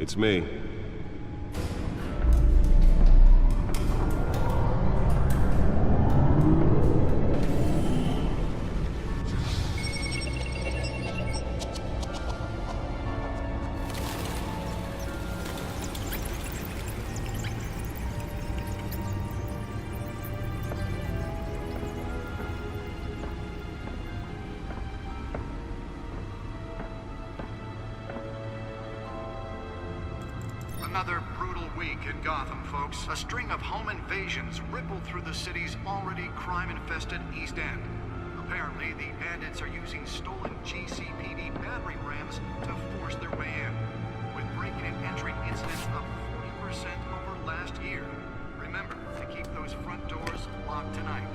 It's me. Another brutal week in Gotham, folks. A string of home invasions rippled through the city's already crime-infested East End. Apparently, the bandits are using stolen GCPD battering rams to force their way in, with breaking and entering incidents up 40% over last year. Remember to keep those front doors locked tonight.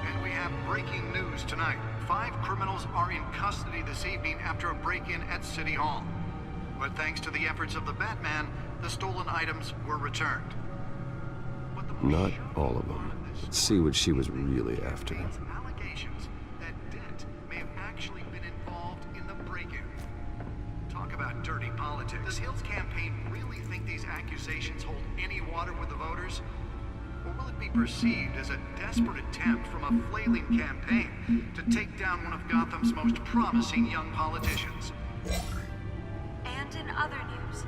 And we have breaking news tonight. 5 criminals are in custody this evening after a break-in at City Hall. But thanks to the efforts of the Batman, the stolen items were returned. But the Not all of them. Let's see what she was really after. Allegations that Dent may have actually been involved in the break-in. Talk about dirty politics. Does Hill's campaign really think these accusations hold any water with the voters? Or will it be perceived as a desperate attempt from a flailing campaign to take down one of Gotham's most promising young politicians? And in other news,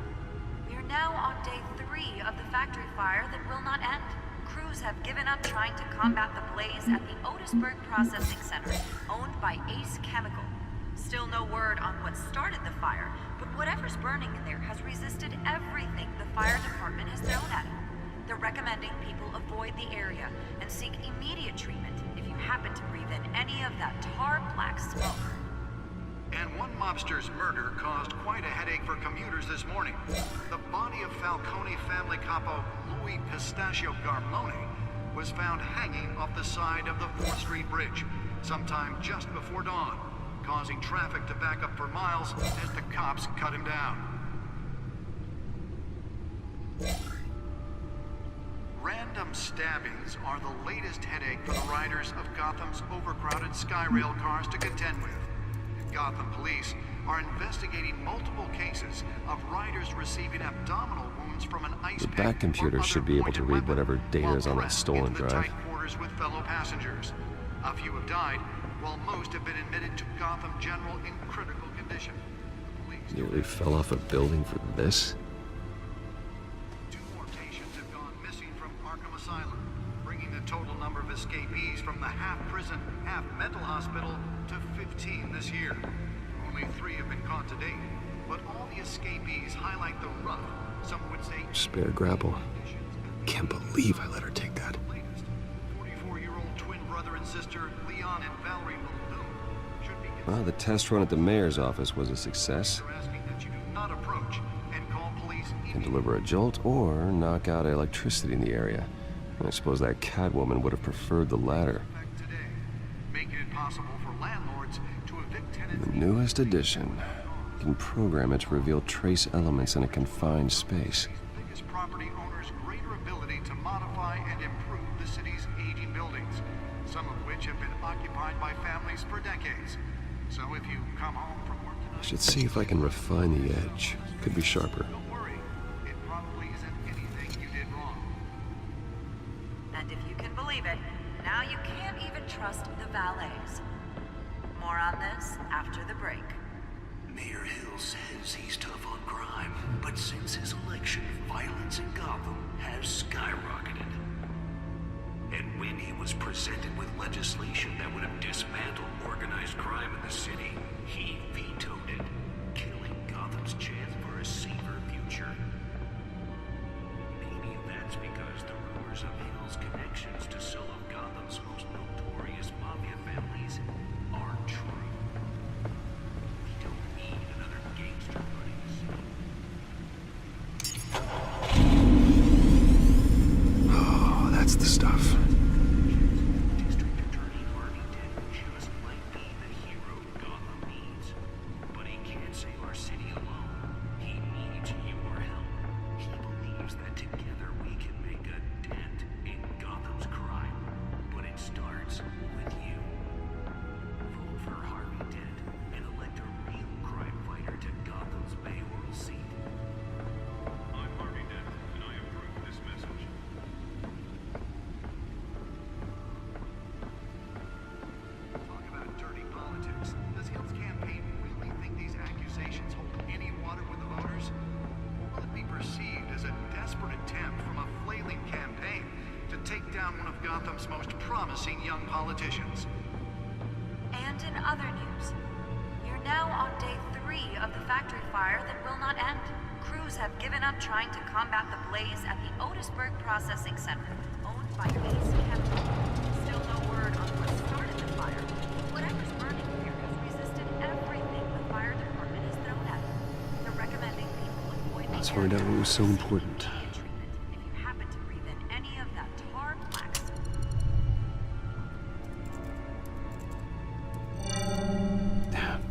we are now on day 3 of the factory fire that will not end. Crews have given up trying to combat the blaze at the Otisburg Processing Center, owned by Ace Chemical. Still no word on what started the fire, but whatever's burning in there has resisted everything the fire department has thrown at it. They're recommending people avoid the area and seek immediate treatment if you happen to breathe in any of that tar black smoke. And one mobster's murder caused quite a headache for commuters this morning. The body of Falcone family capo Louis Pistachio Garmone was found hanging off the side of the 4th Street Bridge sometime just before dawn, causing traffic to back up for miles as the cops cut him down. Random stabbings are the latest headache for the riders of Gotham's overcrowded Skyrail cars to contend with. Gotham police are investigating multiple cases of riders receiving abdominal wounds from an ice The pick back computer or should other be able to pointed read weapon whatever data while is on that pressed stolen into the drive. tight quarters with fellow passengers. A few have died, while most have been admitted to Gotham General in critical condition. Police Nearly fell off a building for this? 2 more patients have gone missing from Arkham Asylum, bringing the total number of escapees from the half-prison, half-mental hospital to 15 this year. Only 3 have been caught to date, but all the escapees highlight the rough, some would say Spare grapple. Can't believe I let her take that. 44-year-old twin brother and sister Leon and Valerie Muldoon should be Well, the test run at the mayor's office was a success. They're asking that you do not approach and call police Can deliver a jolt or knock out electricity in the area. I suppose that Catwoman would have preferred the latter. today, making it possible for landlords to evict tenants. The newest addition. You can program it to reveal trace elements in a confined space. Biggest property owners' greater ability to modify and improve the city's aging buildings, some of which have been occupied by families for decades. So if you come home from work I tonight, should see if I can refine the edge. Could be sharper. don't worry, it probably isn't anything you did wrong. And if you can believe it, now you can't even trust the valets. More on this after the break. Mayor Hill says he's tough on crime, but since his election, violence in Gotham has skyrocketed. And when he was presented with legislation that would have dismantled organized crime in the city, he vetoed it, killing Gotham's chance for a safer future. Maybe that's because the rumors of Hill's connections to some of Gotham's most notorious mafia families aren't true. We don't need another gangster running the city. Oh, that's the stuff. District Attorney Harvey Dent just might be the hero Gotham needs. But he can't save our city alone. He needs your help. He believes that together we can make a dent in Gotham's crime. But it starts with you. Vote for Harvey Dent and elect a real crime fighter to Gotham's mayoral seat. young politicians. And in other news, we're now on day 3 of the factory fire that will not end. Crews have given up trying to combat the blaze at the Otisburg Processing Center, owned by Ace Chemical. Still no word on what started the fire. Whatever's burning here has resisted everything the fire department has thrown at it. They're recommending people avoid the Let's find out what was so important. treatment if you happen to breathe in any of that tar black smoke.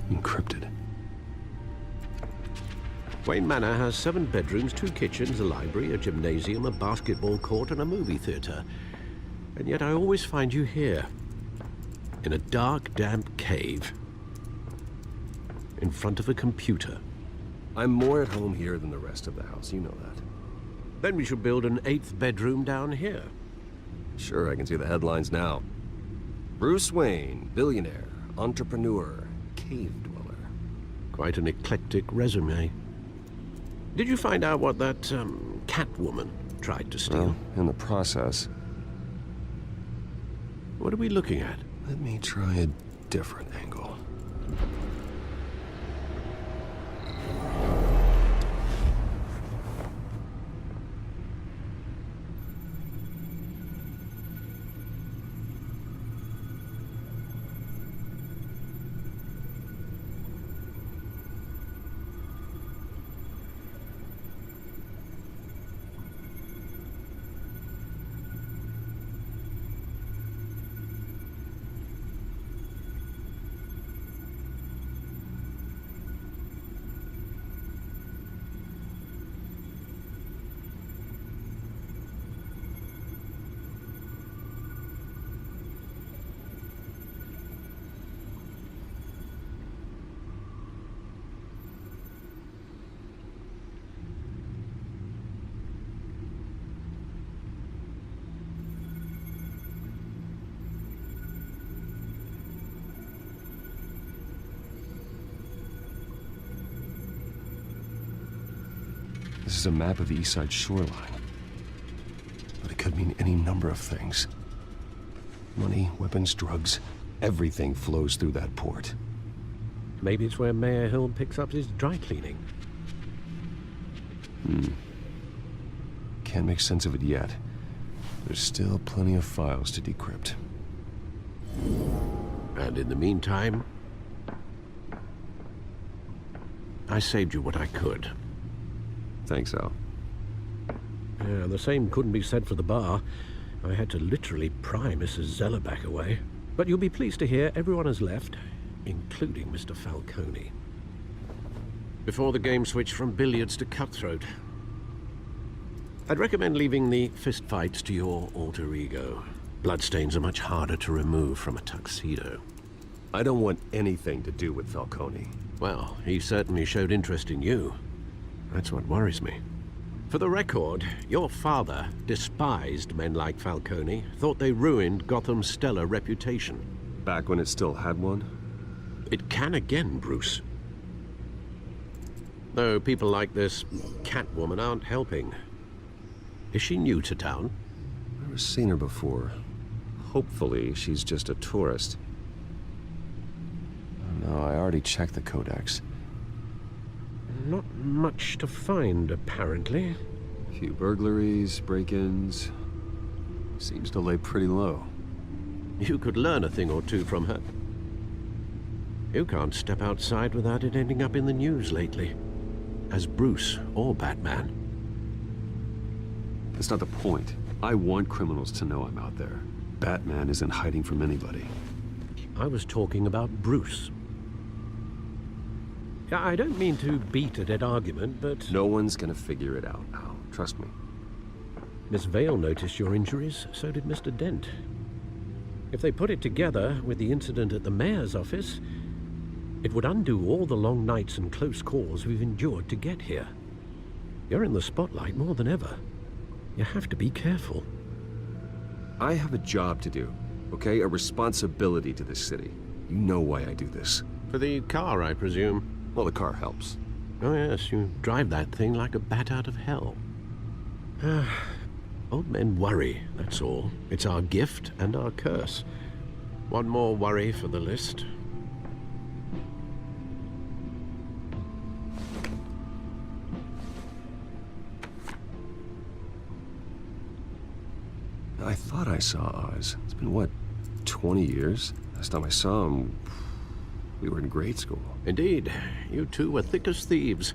Encrypted. Wayne Manor has 7 bedrooms, 2 kitchens, a library, a gymnasium, a basketball court, and a movie theater. And yet I always find you here, in a dark, damp cave, in front of a computer. I'm more at home here than the rest of the house, you know that. Then we should build an 8th bedroom down here. Sure, I can see the headlines now. Bruce Wayne, billionaire, entrepreneur, cave dweller. Quite an eclectic resume. Did you find out what that, Catwoman tried to steal? Well, in the process, What are we looking at? let me try a different angle. This is a map of the east side shoreline. But it could mean any number of things. Money, weapons, drugs, everything flows through that port. Maybe it's where Mayor Hill picks up his dry cleaning. Can't make sense of it yet. There's still plenty of files to decrypt. And in the meantime, I saved you what I could. Thanks, Al. Yeah, the same couldn't be said for the bar. I had to literally pry Mrs. Zellerback away. But you'll be pleased to hear everyone has left, including Mr. Falcone. Before the game switched from billiards to cutthroat. I'd recommend leaving the fistfights to your alter ego. Bloodstains are much harder to remove from a tuxedo. I don't want anything to do with Falcone. Well, he certainly showed interest in you. That's what worries me. For the record, your father despised men like Falcone, thought they ruined Gotham's stellar reputation. Back when it still had one? It can again, Bruce. Though people like this Catwoman aren't helping. Is she new to town? Never seen her before. Hopefully, she's just a tourist. No, I already checked the codex. Not much to find, apparently. A few burglaries, break-ins. Seems to lay pretty low. You could learn a thing or two from her. You can't step outside without it ending up in the news lately. As Bruce or Batman. That's not the point. I want criminals to know I'm out there. Batman isn't hiding from anybody. I was talking about Bruce. I don't mean to beat a dead argument, but... No one's gonna figure it out, Al. Trust me. Miss Vale noticed your injuries, so did Mr. Dent. If they put it together with the incident at the mayor's office, it would undo all the long nights and close calls we've endured to get here. You're in the spotlight more than ever. You have to be careful. I have a job to do, okay? A responsibility to this city. You know why I do this. For the car, I presume. Well, the car helps. Oh yes, you drive that thing like a bat out of hell. Old men worry, that's all. It's our gift and our curse. One more worry for the list. I thought I saw Oz. It's been, what, 20 years? Last time I saw him, we were in grade school. Indeed, you two were thick as thieves.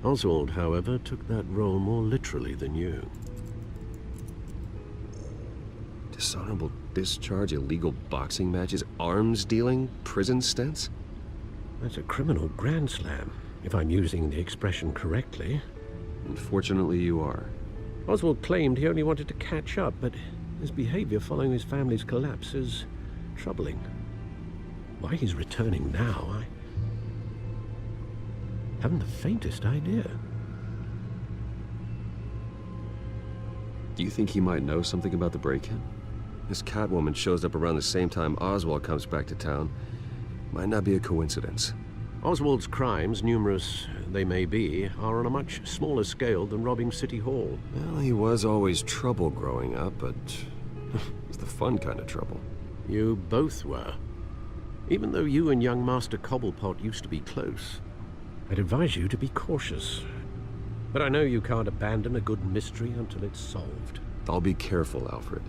Oswald, however, took that role more literally than you. Dishonorable discharge, illegal boxing matches, arms dealing, prison stints? That's a criminal grand slam, if I'm using the expression correctly. Unfortunately, you are. Oswald claimed he only wanted to catch up, but his behavior following his family's collapse is troubling. Why he's returning now, I haven't the faintest idea. Do you think he might know something about the break-in? This Catwoman shows up around the same time Oswald comes back to town. Might not be a coincidence. Oswald's crimes, numerous they may be, are on a much smaller scale than robbing City Hall. Well, he was always trouble growing up, but it was the fun kind of trouble. You both were. Even though you and young Master Cobblepot used to be close. I'd advise you to be cautious. But I know you can't abandon a good mystery until it's solved. I'll be careful, Alfred.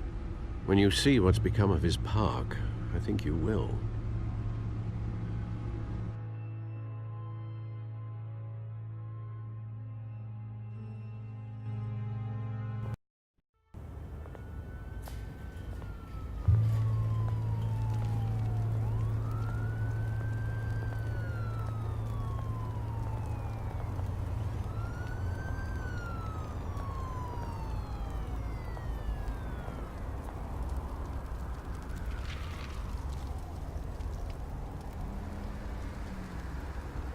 When you see what's become of his park, I think you will.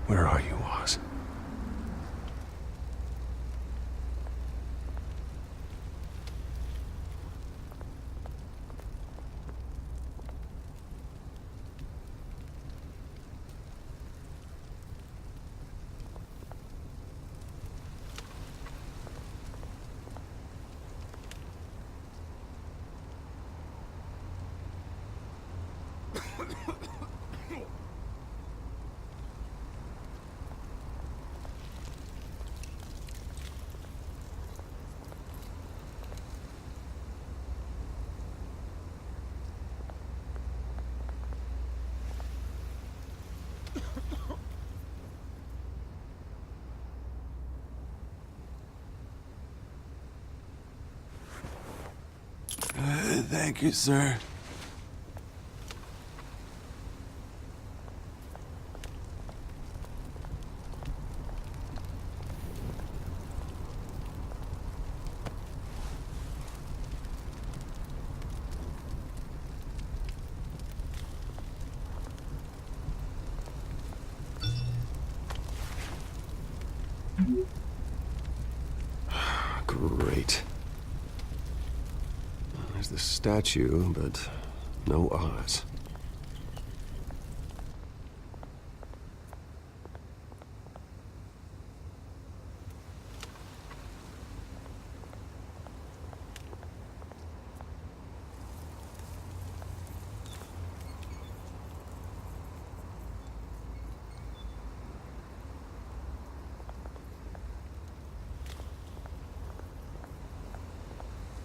Where are you, Oz? Thank you, sir. Great. There's the statue, but no Oz.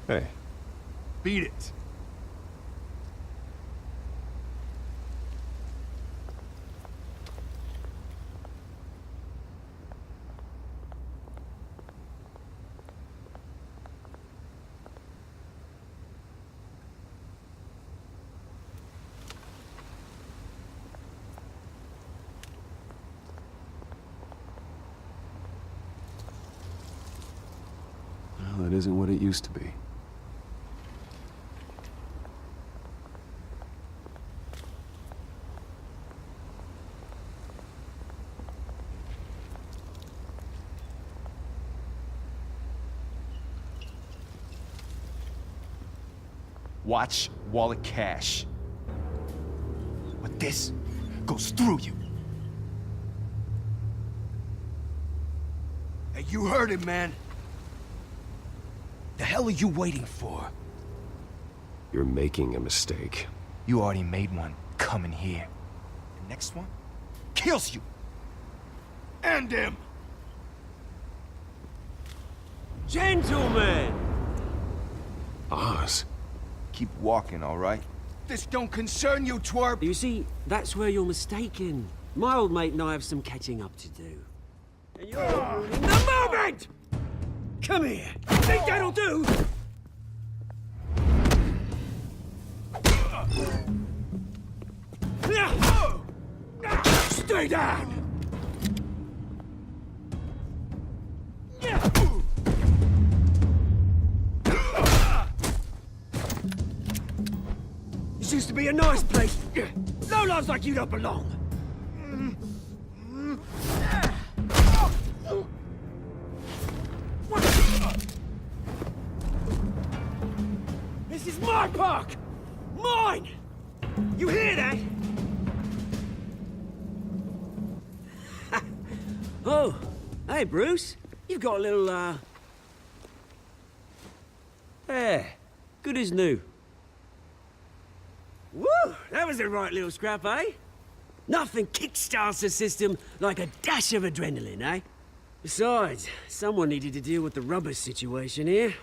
Hey. Beat it. Well, that isn't what it used to be. Watch wallet cash. But this goes through you. Hey, you heard it, man. The hell are you waiting for? You're making a mistake. You already made one coming here. The next one kills you. And him. Gentlemen! Oz? Keep walking, all right? This don't concern you, twerp. You see, that's where you're mistaken. My old mate and I have some catching up to do. And you're ruining the moment! Come here. Think that'll do? Stay down! This used to be a nice place. Lowlifes like you don't belong. This is my park! Mine! You hear that? Oh, hey, Bruce. You've got a little, Yeah, good as new. Woo! That was a right little scrap, eh? Nothing kickstarts the system like a dash of adrenaline, eh? Besides, someone needed to deal with the rubber situation here.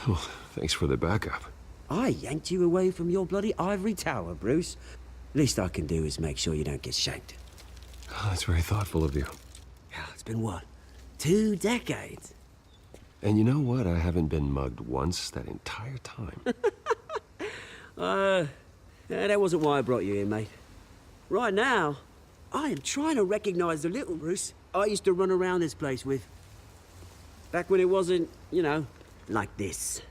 Well, thanks for the backup. I yanked you away from your bloody ivory tower, Bruce. Least I can do is make sure you don't get shanked. Oh, that's very thoughtful of you. It's been what? 2 decades? And you know what? I haven't been mugged once that entire time. That wasn't why I brought you here, mate. Right now, I am trying to recognize the little Bruce I used to run around this place with. Back when it wasn't, you know, like this.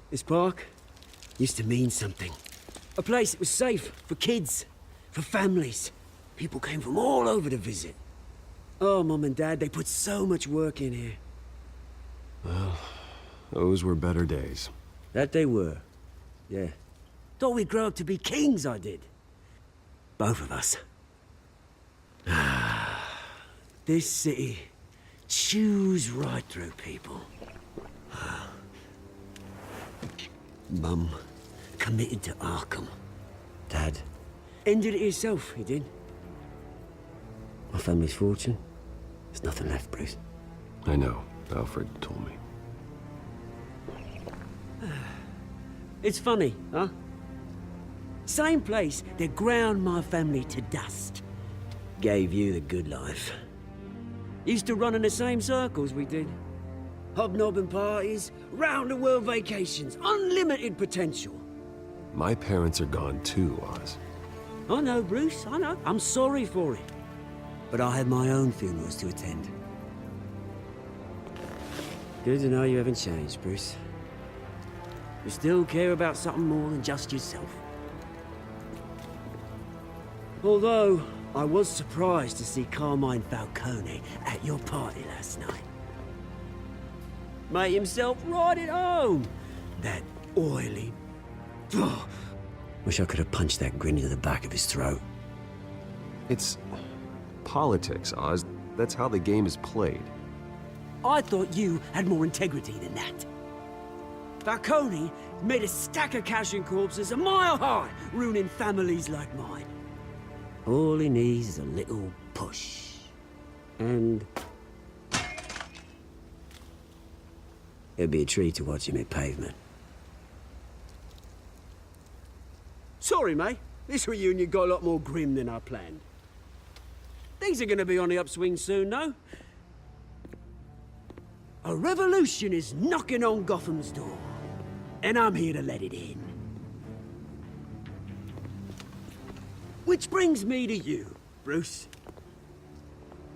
This park used to mean something. A place that was safe for kids, for families. People came from all over to visit. Oh, Mum and Dad, they put so much work in here. Well, those were better days. That they were. Yeah. Thought we'd grow up to be kings, I did. Both of us. This city chews right through people. Mum committed to Arkham. Dad ended it himself, he did. My family's fortune. There's nothing left, Bruce. I know. Alfred told me. It's funny, huh? Same place that ground my family to dust. Gave you the good life. Used to run in the same circles we did. Hobnobbing parties, round-the-world vacations, unlimited potential. My parents are gone too, Oz. I know, Bruce, I know. I'm sorry for it. But I had my own funerals to attend. Good to know you haven't changed, Bruce. You still care about something more than just yourself. Although, I was surprised to see Carmine Falcone at your party last night. Made himself right at home. That oily... Oh, wish I could have punched that grin into the back of his throat. It's politics, Oz. That's how the game is played. I thought you had more integrity than that. Falcone made a stack of cash and corpses a mile high, ruining families like mine. All he needs is a little push. And... it'd be a treat to watch him hit pavement. Sorry, mate. This reunion got a lot more grim than I planned. Things are gonna be on the upswing soon, though. A revolution is knocking on Gotham's door. And I'm here to let it in. Which brings me to you, Bruce.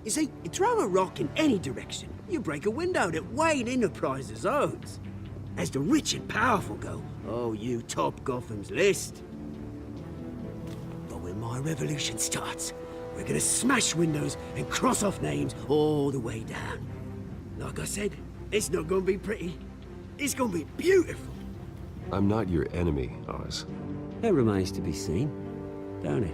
You see, you throw a rock in any direction, you break a window that Wayne Enterprises owns. As the rich and powerful go, oh, you top Gotham's list. But when my revolution starts, we're gonna smash windows and cross off names all the way down. Like I said, it's not gonna be pretty. It's gonna be beautiful. I'm not your enemy, Oz. That remains to be seen, don't it?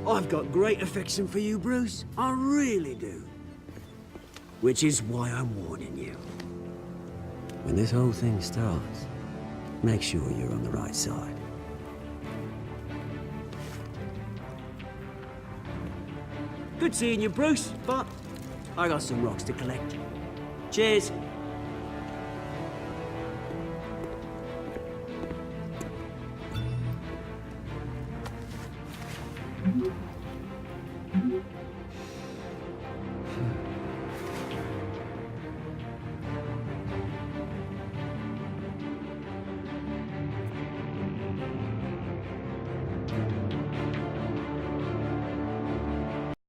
I've got great affection for you, Bruce. I really do. Which is why I'm warning you. When this whole thing starts, Make sure you're on the right side. Good seeing you, Bruce, but I got some rocks to collect. Cheers.